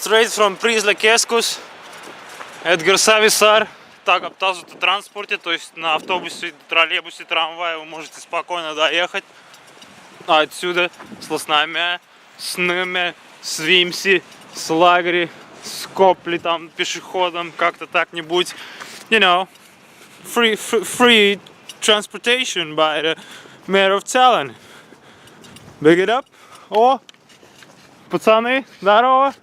straight from Призлакескус, Едгар Сависар, так този транспорте, то есть на автобусе, троллейбусе, трамвае вы можете спокойно доехать отсюда с Лоснами, с Нами, с Вимси, с Лагри, с Копли, там пешеходом, как-то так-нибудь, you know, free transportation by the mayor of Tallinn. Big it up. О, пацаны, здорово.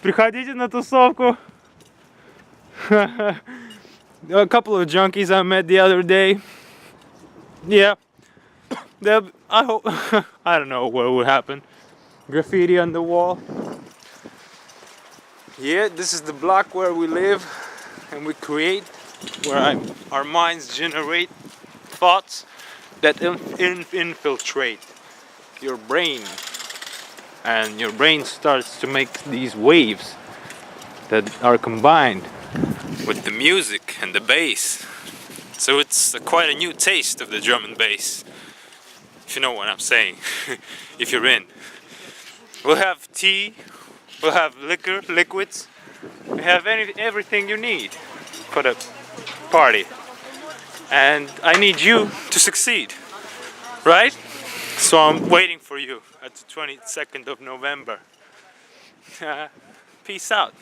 Приходите на тусовку. A couple of junkies I met the other day. Yeah. I hope. I don't know what would happen. Graffiti on the wall. Yeah, this is the block where we live and we create, where our minds generate thoughts that infiltrate your brain, and your brain starts to make these waves that are combined with the music and the bass. So it's quite a new taste of the drum and bass, if you know what I'm saying. If you're in, we'll have tea, we'll have liquids, we have everything you need for the party, and I need you to succeed, right? So I'm waiting for you at the 22nd of November. Peace out.